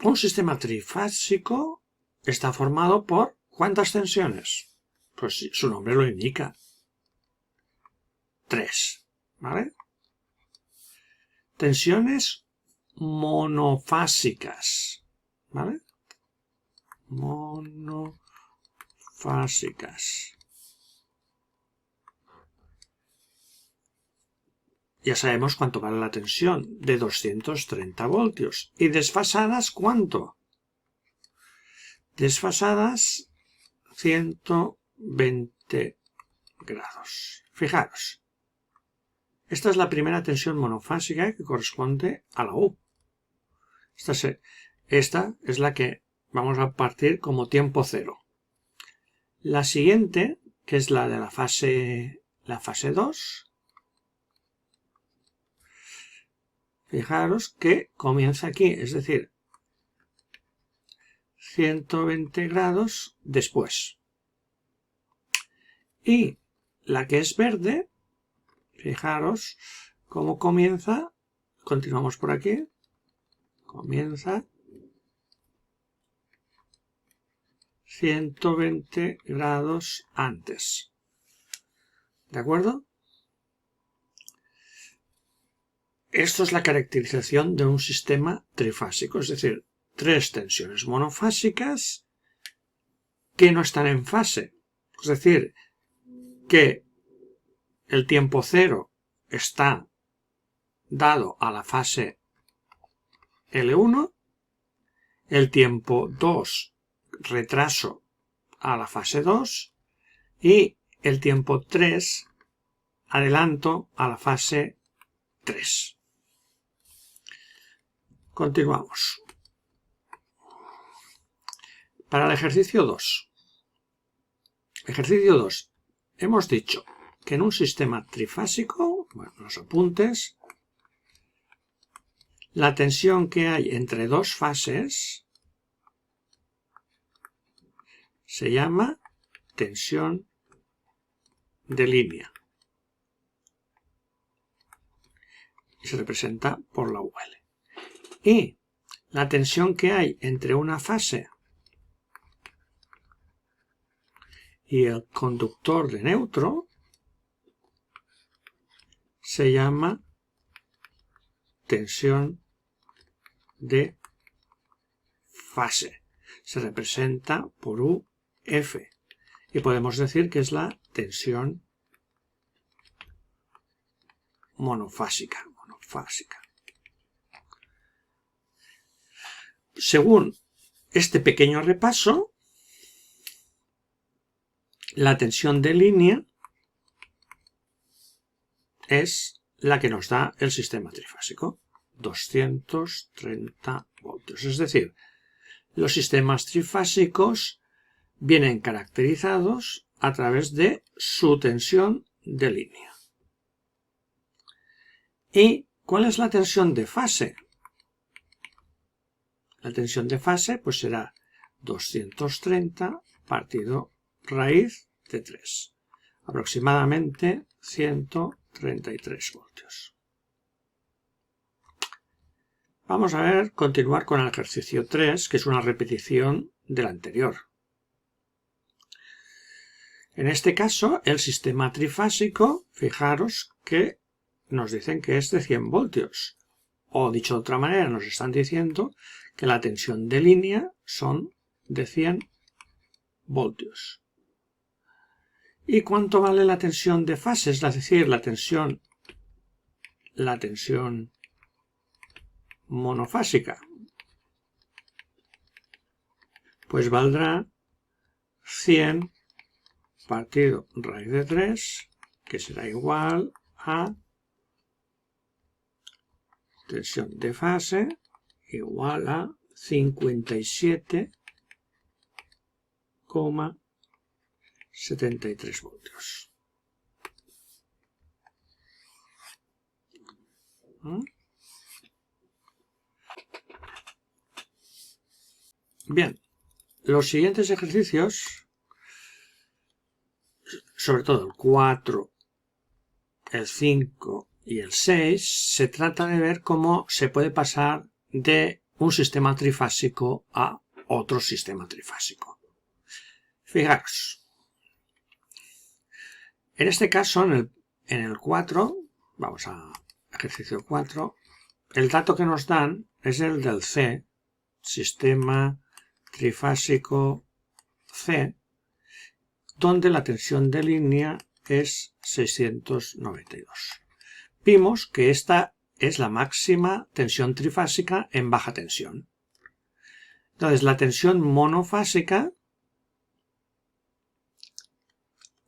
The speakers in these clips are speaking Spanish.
Un sistema trifásico está formado por ¿cuántas tensiones? Pues su nombre lo indica. 3, ¿vale? Tensiones monofásicas, ¿vale? Monofásicas. Ya sabemos cuánto vale la tensión, de 230 voltios. ¿Y desfasadas cuánto? Desfasadas 120 grados. Fijaros. Esta es la primera tensión monofásica que corresponde a la U. Esta es la que vamos a partir como tiempo cero. La siguiente, que es la de la fase 2, fijaros que comienza aquí, es decir, 120 grados después. Y la que es verde, fijaros cómo comienza, continuamos por aquí, comienza 120 grados antes. ¿De acuerdo? Esto es la caracterización de un sistema trifásico, es decir, 3 tensiones monofásicas que no están en fase. Es decir, que el tiempo cero está dado a la fase L1, el tiempo 2 retraso a la fase 2 y el tiempo 3 adelanto a la fase 3. Continuamos. Para el ejercicio 2. Ejercicio 2. Hemos dicho que en un sistema trifásico, bueno, los apuntes, la tensión que hay entre dos fases se llama tensión de línea y se representa por la UL. Y la tensión que hay entre una fase y el conductor de neutro se llama tensión de fase. Se representa por UF. Y podemos decir que es la tensión monofásica. Según este pequeño repaso, la tensión de línea es la que nos da el sistema trifásico, 230 voltios. Es decir, los sistemas trifásicos vienen caracterizados a través de su tensión de línea. ¿Y cuál es la tensión de fase? La tensión de fase pues será 230 partido raíz de 3, aproximadamente 133 voltios. Vamos a continuar con el ejercicio 3, que es una repetición del anterior. En este caso, el sistema trifásico, fijaros que nos dicen que es de 100 voltios. O dicho de otra manera, nos están diciendo que la tensión de línea son de 100 voltios. ¿Y cuánto vale la tensión de fase? Es decir, la tensión monofásica. Pues valdrá 100 partido raíz de 3, que será igual a tensión de fase igual a 57,73 voltios. Bien, los siguientes ejercicios, sobre todo el 4, el 5 y el 6, se trata de ver cómo se puede pasar de un sistema trifásico a otro sistema trifásico. Fijaros, en este caso, en el 4, vamos a ejercicio 4, el dato que nos dan es el del C, sistema trifásico C, donde la tensión de línea es 692. Vimos que esta es la máxima tensión trifásica en baja tensión. Entonces, la tensión monofásica,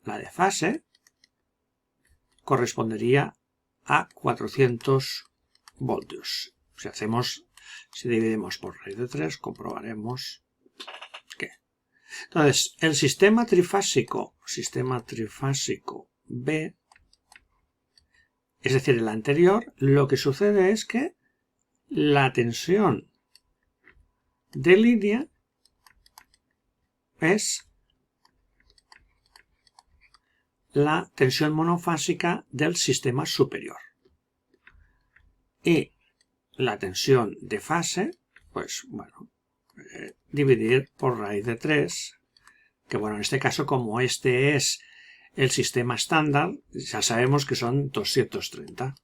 la de fase, correspondería a 400 voltios. Si dividimos por raíz de 3, comprobaremos que. Entonces, el sistema trifásico B, es decir, el anterior, lo que sucede es que la tensión de línea es la tensión monofásica del sistema superior. Y la tensión de fase, pues bueno, dividir por raíz de 3, que bueno, en este caso, como este es el sistema estándar, ya sabemos que son 230.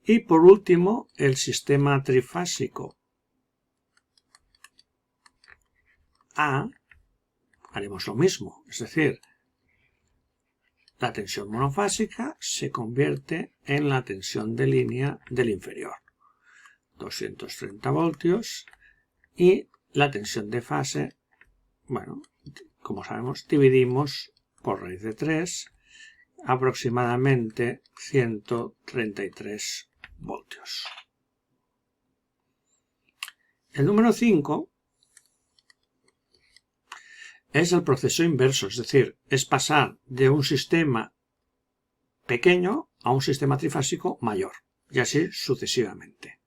Y por último, el sistema trifásico A, haremos lo mismo, es decir, la tensión monofásica se convierte en la tensión de línea del inferior, 230 voltios, y la tensión de fase, bueno, como sabemos, dividimos por raíz de 3, aproximadamente 133 voltios. El número 5 es el proceso inverso, es decir, es pasar de un sistema pequeño a un sistema trifásico mayor, y así sucesivamente.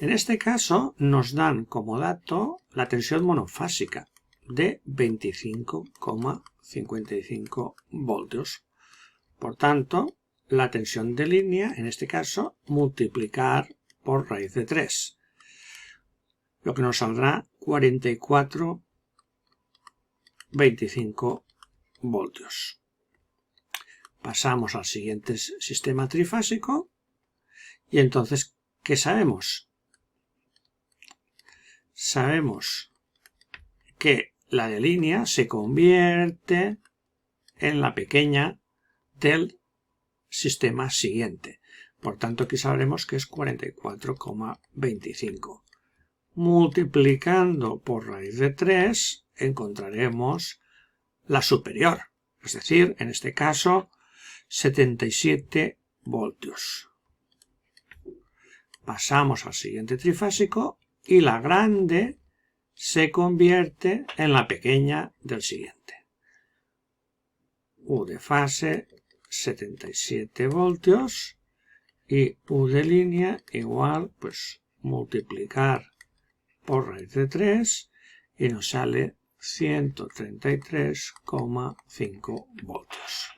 En este caso nos dan como dato la tensión monofásica de 25,55 voltios. Por tanto, la tensión de línea, en este caso, multiplicar por raíz de 3, lo que nos saldrá 44,25 voltios. Pasamos al siguiente sistema trifásico y entonces, ¿qué sabemos? Sabemos que la de línea se convierte en la pequeña del sistema siguiente. Por tanto, aquí sabremos que es 44,25. Multiplicando por raíz de 3 encontraremos la superior, es decir, en este caso 77 voltios. Pasamos al siguiente trifásico y la grande se convierte en la pequeña del siguiente. U de fase 77 voltios y U de línea igual, pues multiplicar por raíz de 3 y nos sale 133,5 voltios.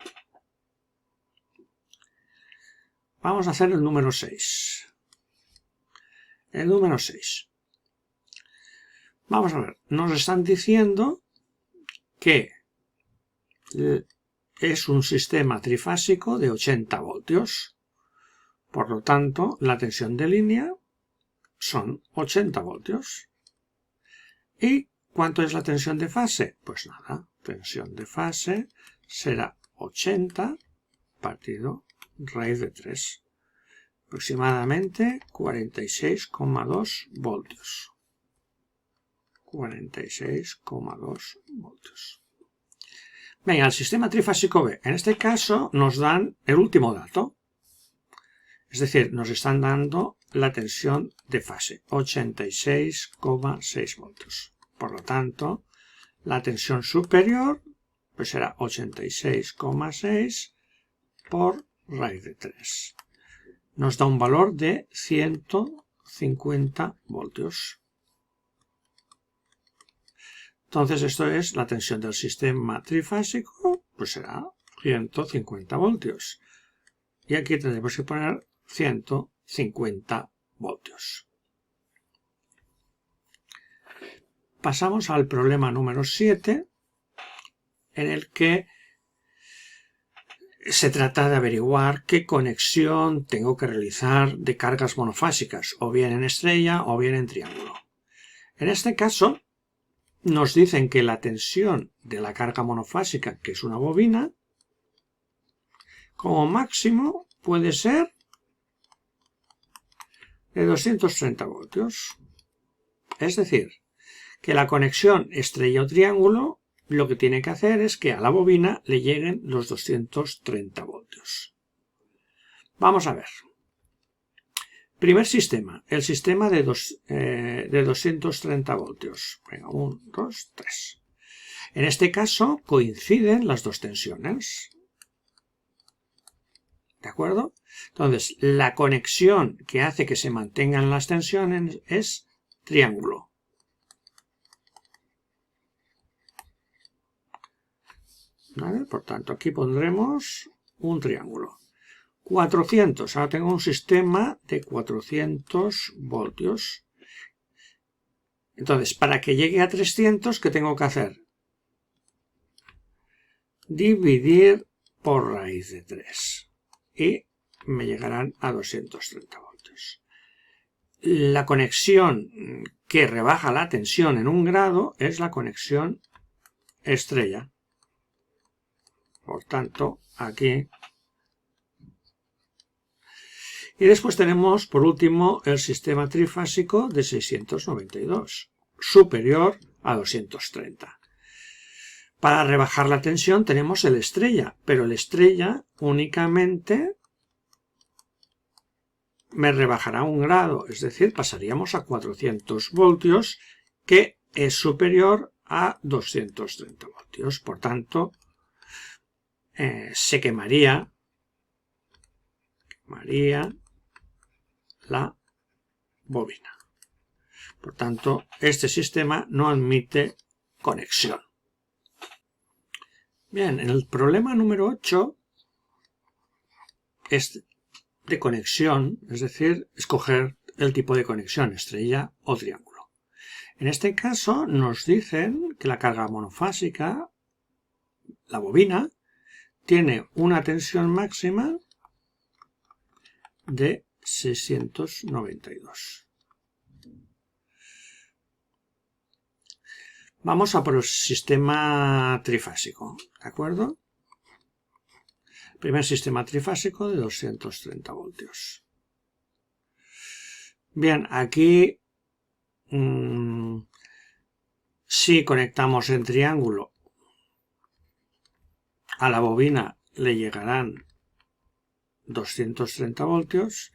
Vamos a hacer el número 6. El número 6. Vamos a ver, nos están diciendo que es un sistema trifásico de 80 voltios. Por lo tanto, la tensión de línea son 80 voltios. ¿Y cuánto es la tensión de fase? Pues nada, tensión de fase será 80 partido raíz de 3. Aproximadamente 46,2 voltios. 46,2 voltios. Venga, el sistema trifásico B. En este caso nos dan el último dato. Es decir, nos están dando la tensión de fase, 86,6 voltios. Por lo tanto, la tensión superior pues será 86,6 por raíz de 3. Nos da un valor de 150 voltios. Entonces, esto es la tensión del sistema trifásico, pues será 150 voltios. Y aquí tendremos que poner 150 voltios. pasamos al problema número 7, en el que se trata de averiguar qué conexión tengo que realizar de cargas monofásicas, o bien en estrella o bien en triángulo. En este caso, nos dicen que la tensión de la carga monofásica, que es una bobina, como máximo puede ser de 230 voltios. Es decir, que la conexión estrella o triángulo lo que tiene que hacer es que a la bobina le lleguen los 230 voltios. Vamos a ver. Primer sistema, el sistema de 230 voltios. Venga, 1, 2, 3. En este caso coinciden las dos tensiones. ¿De acuerdo? Entonces, la conexión que hace que se mantengan las tensiones es triángulo. ¿Vale? Por tanto, aquí pondremos un triángulo. 400. Ahora tengo un sistema de 400 voltios. Entonces, para que llegue a 300, ¿qué tengo que hacer? Dividir por raíz de 3. Y me llegarán a 230 voltios. La conexión que rebaja la tensión en 1 grado es la conexión estrella. Por tanto, aquí. Y después tenemos, por último, el sistema trifásico de 692, superior a 230. Para rebajar la tensión tenemos el estrella, pero el estrella únicamente me rebajará 1 grado, es decir, pasaríamos a 400 voltios, que es superior a 230 voltios. Por tanto, se quemaría la bobina. Por tanto, este sistema no admite conexión. Bien, el problema número 8 es de conexión, es decir, escoger el tipo de conexión, estrella o triángulo. En este caso nos dicen que la carga monofásica, la bobina, tiene una tensión máxima de 692. Vamos a por el sistema trifásico, ¿de acuerdo? Primer sistema trifásico de 230 voltios. Bien, aquí si conectamos en triángulo, a la bobina le llegarán 230 voltios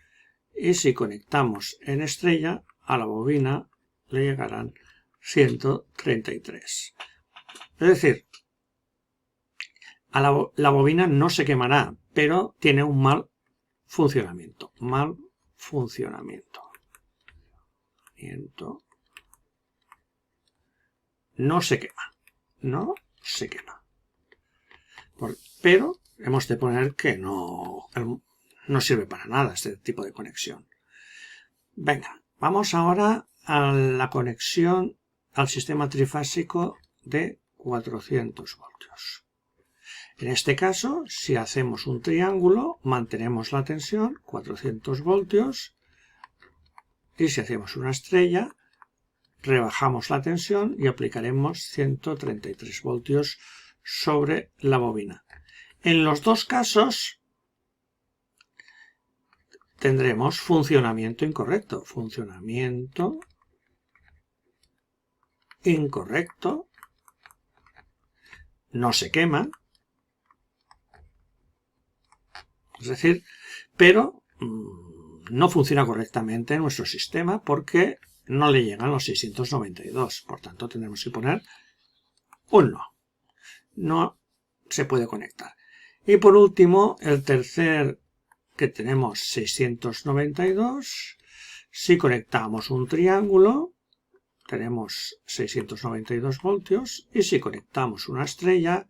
y si conectamos en estrella, a la bobina le llegarán 133. Es decir, la bobina no se quemará, pero tiene un mal funcionamiento. No se quema. Pero hemos de poner que no sirve para nada este tipo de conexión. Venga, vamos ahora a la conexión al sistema trifásico de 400 voltios. En este caso, si hacemos un triángulo, mantenemos la tensión, 400 voltios, y si hacemos una estrella, rebajamos la tensión y aplicaremos 133 voltios sobre la bobina. En los dos casos tendremos funcionamiento incorrecto. No se quema. Es decir, pero no funciona correctamente en nuestro sistema porque no le llegan los 692. Por tanto, tendremos que poner un no. No se puede conectar. Y por último, el tercer que tenemos 692. Si conectamos un triángulo, tenemos 692 voltios. Y si conectamos una estrella,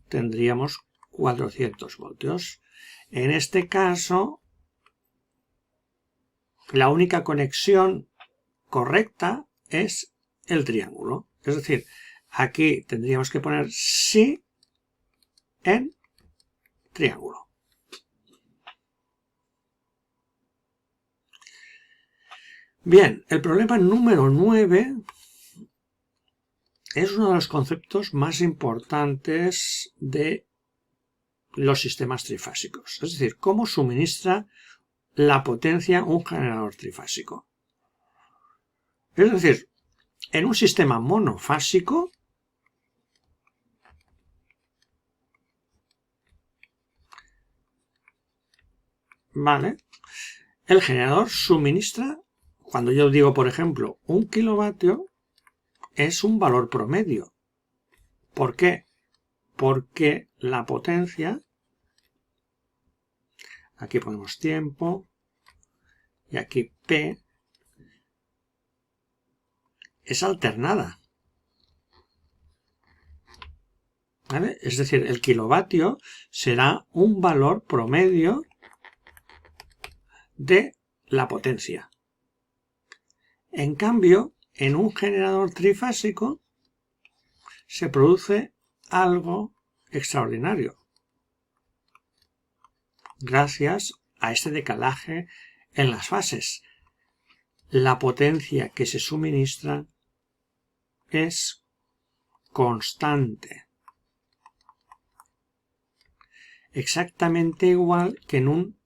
tendríamos 400 voltios. En este caso, la única conexión correcta es el triángulo. Es decir, aquí tendríamos que poner sí en triángulo. Bien, el problema número 9 es uno de los conceptos más importantes de los sistemas trifásicos. Es decir, cómo suministra la potencia un generador trifásico. Es decir, en un sistema monofásico, ¿vale? El generador suministra, cuando yo digo, por ejemplo, 1 kilovatio, es un valor promedio. ¿Por qué? Porque la potencia, aquí ponemos tiempo, y aquí P, es alternada. ¿Vale? Es decir, el kilovatio será un valor promedio de la potencia. En cambio, en un generador trifásico se produce algo extraordinario gracias a este decalaje en las fases. La potencia que se suministra es constante, exactamente igual que en un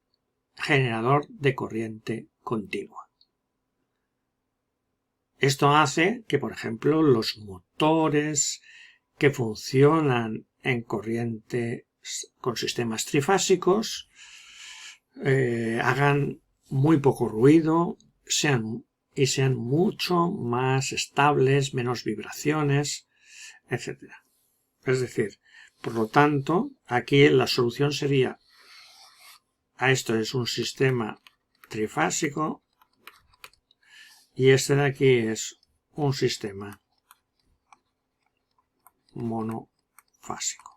generador de corriente continua. Esto hace que, por ejemplo, los motores que funcionan en corriente con sistemas trifásicos hagan muy poco ruido, sean mucho más estables, menos vibraciones, etc. Es decir, por lo tanto, aquí la solución sería, a esto es un sistema trifásico y este de aquí es un sistema monofásico.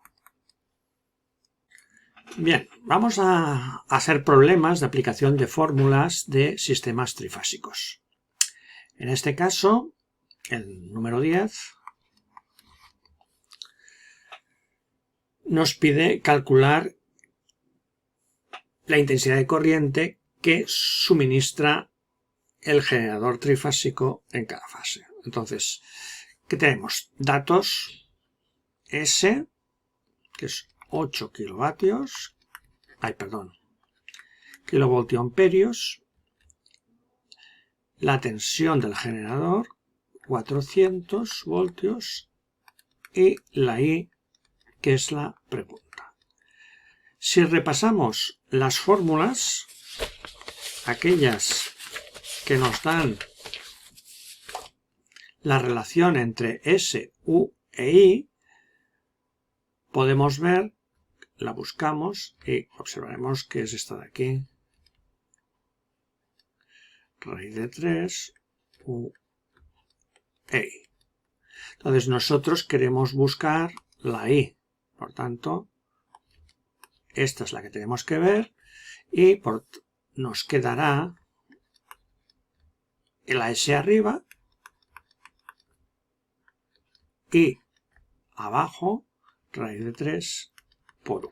Bien, vamos a hacer problemas de aplicación de fórmulas de sistemas trifásicos. En este caso, el número 10 nos pide calcular la intensidad de corriente que suministra el generador trifásico en cada fase. Entonces, ¿qué tenemos? Datos S, que es 8 kilovatios, kilovoltioamperios, la tensión del generador, 400 voltios, y la I, que es la prepunta. Si repasamos las fórmulas, aquellas que nos dan la relación entre S, U e I, podemos ver, la buscamos y observaremos que es esta de aquí. Raíz de 3, U e I. Entonces nosotros queremos buscar la I. Por tanto, esta es la que tenemos que ver y nos quedará la S arriba y abajo raíz de 3 por U.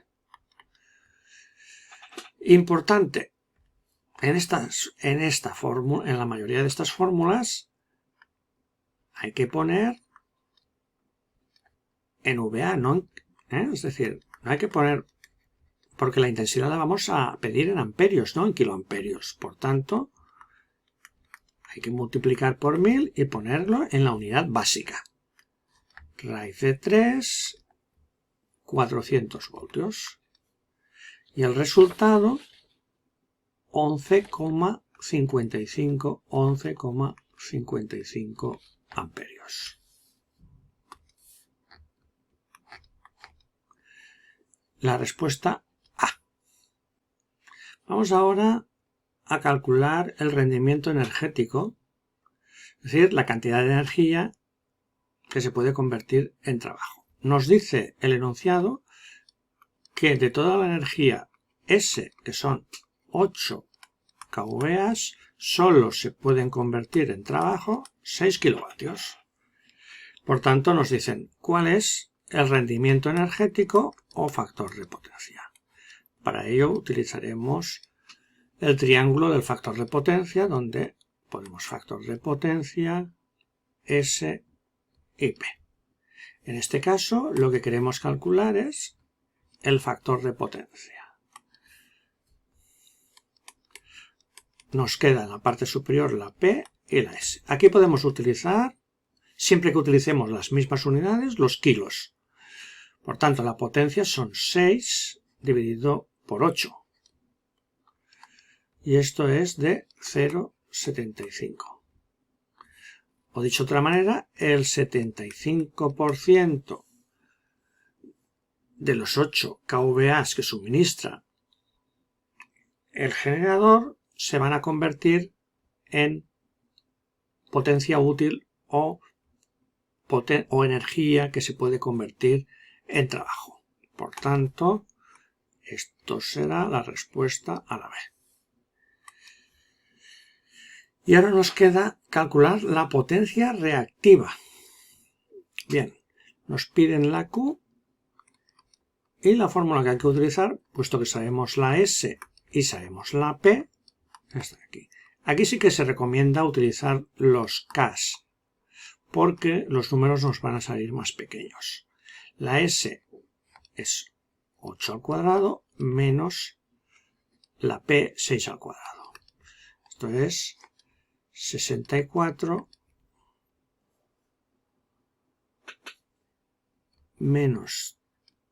Importante, en la mayoría de estas fórmulas hay que poner en VA, ¿no? Es decir, no hay que poner, porque la intensidad la vamos a pedir en amperios, no en kiloamperios. Por tanto, hay que multiplicar por 1000 y ponerlo en la unidad básica. Raíz de 3, 400 voltios. Y el resultado, 11,55 amperios. La respuesta A. Vamos ahora a calcular el rendimiento energético, es decir, la cantidad de energía que se puede convertir en trabajo. Nos dice el enunciado que de toda la energía S, que son 8 kVA, solo se pueden convertir en trabajo 6 kilovatios. Por tanto, nos dicen cuál es el rendimiento energético o factor de potencia. Para ello utilizaremos el triángulo del factor de potencia, donde ponemos factor de potencia, S y P. En este caso, lo que queremos calcular es el factor de potencia. Nos queda en la parte superior la P y la S. Aquí podemos utilizar, siempre que utilicemos las mismas unidades, los kilos. Por tanto, la potencia son 6 dividido por 8. Y esto es de 0,75. O dicho de otra manera, el 75% de los 8 kVA que suministra el generador se van a convertir en potencia útil o energía que se puede convertir en trabajo. Por tanto, esto será la respuesta a la B. Y ahora nos queda calcular la potencia reactiva. Bien, nos piden la Q y la fórmula que hay que utilizar, puesto que sabemos la S y sabemos la P, está aquí. Aquí sí que se recomienda utilizar los Ks, porque los números nos van a salir más pequeños. La S es 8 al cuadrado menos la P 6 al cuadrado. Esto es 64 menos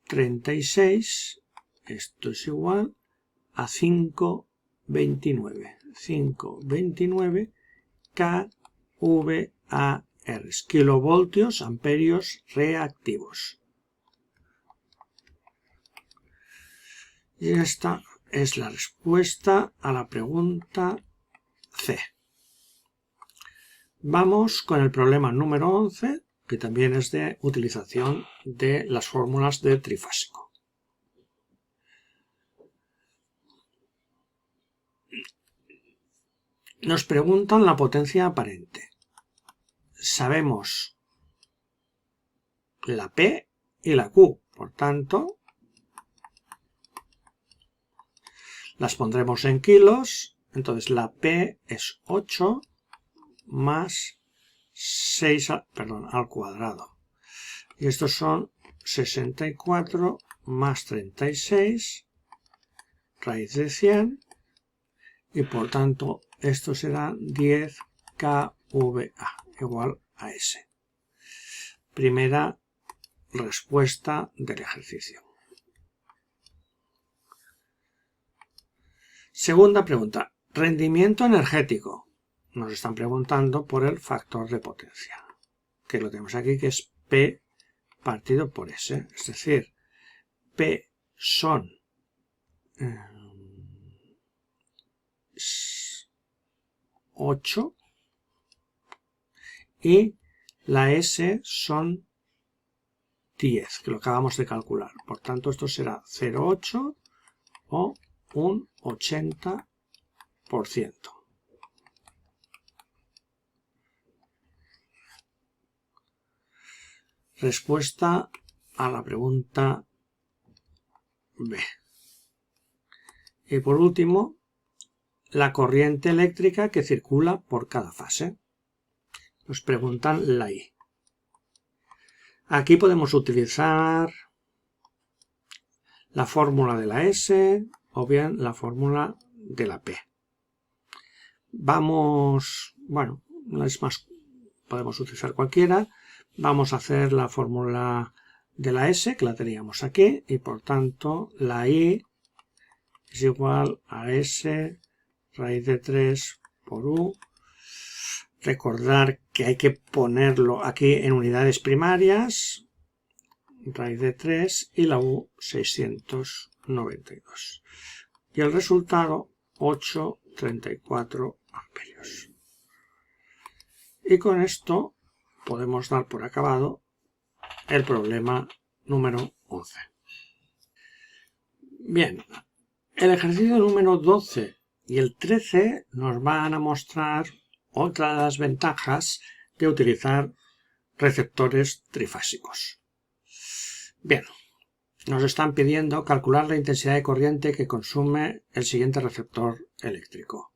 36, esto es igual a 529. 529 kVAR, kilovoltios amperios reactivos. Y esta es la respuesta a la pregunta C. Vamos con el problema número 11, que también es de utilización de las fórmulas del trifásico. Nos preguntan la potencia aparente. Sabemos la P y la Q, por tanto, las pondremos en kilos. Entonces la P es 8 más 6 al cuadrado. Y estos son 64 más 36 raíz de 100. Y por tanto esto será 10 kVA igual a S. Primera respuesta del ejercicio. Segunda pregunta. Rendimiento energético. Nos están preguntando por el factor de potencia, que lo tenemos aquí, que es P partido por S. Es decir, P son 8 y la S son 10, que lo acabamos de calcular. Por tanto, esto será 0,8 o un 80%. Respuesta a la pregunta B. Y por último, la corriente eléctrica que circula por cada fase. Nos preguntan la I. Aquí podemos utilizar la fórmula de la S o bien la fórmula de la P. Podemos utilizar cualquiera. Vamos a hacer la fórmula de la S, que la teníamos aquí, y por tanto la I es igual a S raíz de 3 por U. Recordar que hay que ponerlo aquí en unidades primarias, raíz de 3, y la U 692. Y el resultado 8,34 amperios. Y con esto podemos dar por acabado el problema número 11. Bien, el ejercicio número 12 y el 13 nos van a mostrar otra de las ventajas de utilizar receptores trifásicos. Bien, nos están pidiendo calcular la intensidad de corriente que consume el siguiente receptor eléctrico.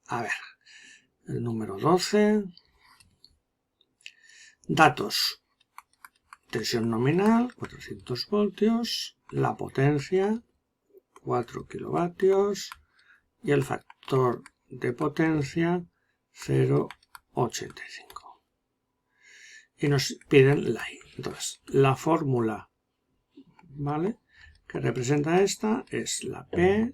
A ver, el número 12. Datos. Tensión nominal, 400 voltios. La potencia, 4 kilovatios. Y el factor de potencia, 0,85. Y nos piden la I. Entonces, la fórmula, ¿vale?, que representa esta es la P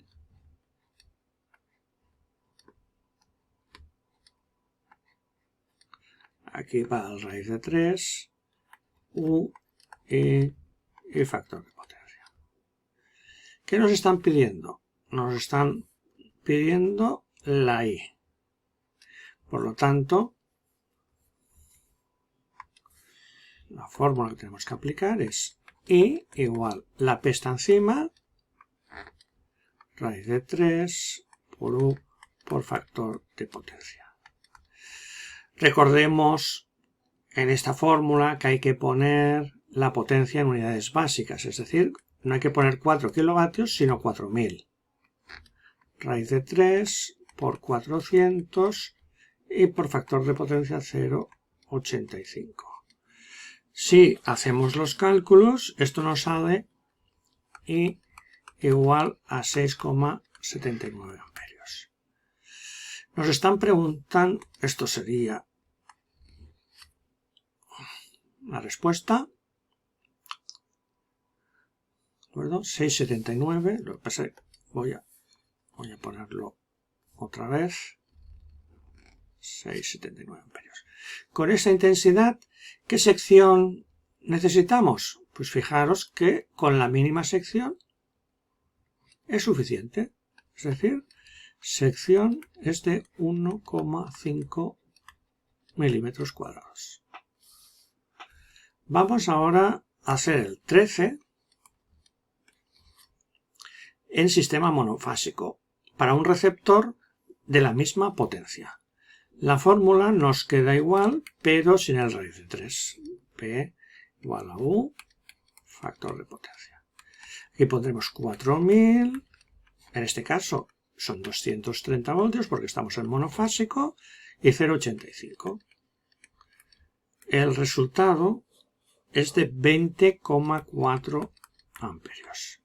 aquí va al raíz de 3, U, I y factor de potencia. ¿Qué nos están pidiendo? Nos están pidiendo la I. Por lo tanto, la fórmula que tenemos que aplicar es I igual la P está encima, raíz de 3 por U por factor de potencia. Recordemos en esta fórmula que hay que poner la potencia en unidades básicas, es decir, no hay que poner 4 kilovatios, sino 4000. Raíz de 3 por 400 y por factor de potencia 0,85. Si hacemos los cálculos, esto nos sale I igual a 6,79 amperios. Nos están preguntando, esto sería la respuesta, ¿de acuerdo? 6,79, lo que pasa es que voy a ponerlo otra vez, 6,79 amperios. Con esa intensidad, ¿qué sección necesitamos? Pues fijaros que con la mínima sección es suficiente, es decir, sección es de 1,5 milímetros cuadrados. Vamos ahora a hacer el 13 en sistema monofásico para un receptor de la misma potencia. La fórmula nos queda igual, pero sin el raíz de 3. P igual a U, factor de potencia. Aquí pondremos 4000, en este caso son 230 voltios porque estamos en monofásico, y 0,85. El resultado es de 20,4 amperios.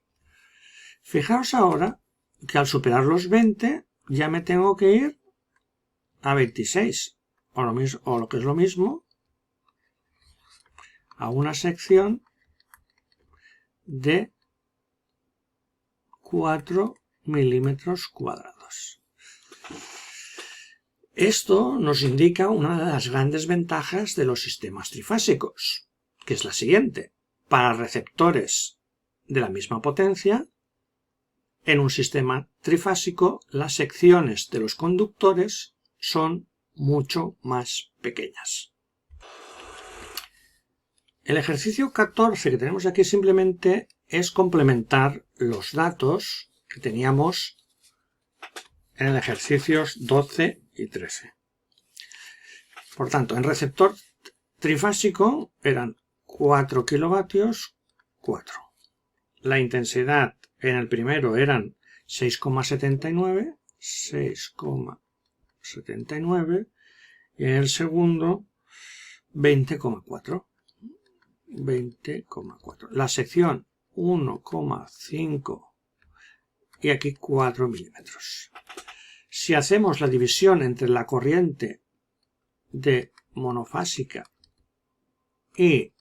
Fijaos ahora que al superar los 20 ya me tengo que ir a 26, o lo que es lo mismo, a una sección de 4 milímetros cuadrados. Esto nos indica una de las grandes ventajas de los sistemas trifásicos, que es la siguiente. Para receptores de la misma potencia, en un sistema trifásico, las secciones de los conductores son mucho más pequeñas. El ejercicio 14 que tenemos aquí simplemente es complementar los datos que teníamos en el ejercicios 12 y 13. Por tanto, en receptor trifásico eran 4 kilovatios, 4. La intensidad en el primero eran 6,79, 6,79 y en el segundo 20,4. 20,4. La sección 1,5 y aquí 4 milímetros. Si hacemos la división entre la corriente de monofásica y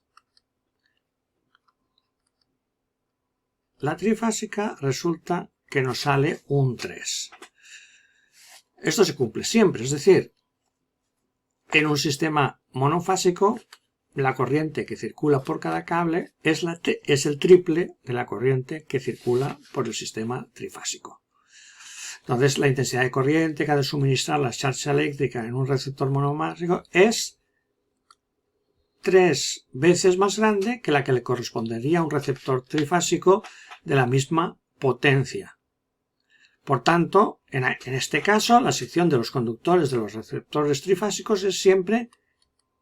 la trifásica, resulta que nos sale un 3. Esto se cumple siempre, es decir, en un sistema monofásico la corriente que circula por cada cable es el triple de la corriente que circula por el sistema trifásico. Entonces, la intensidad de corriente que ha de suministrar la charcha eléctrica en un receptor monofásico es 3 veces más grande que la que le correspondería a un receptor trifásico de la misma potencia. Por tanto, en este caso, la sección de los conductores de los receptores trifásicos es siempre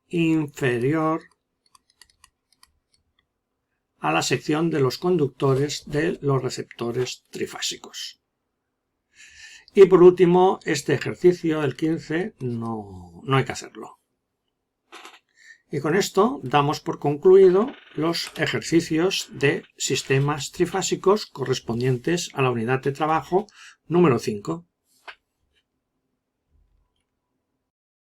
inferior a la sección de los conductores de los receptores trifásicos. Y por último, este ejercicio, el 15, no hay que hacerlo. Y con esto damos por concluido los ejercicios de sistemas trifásicos correspondientes a la unidad de trabajo número 5.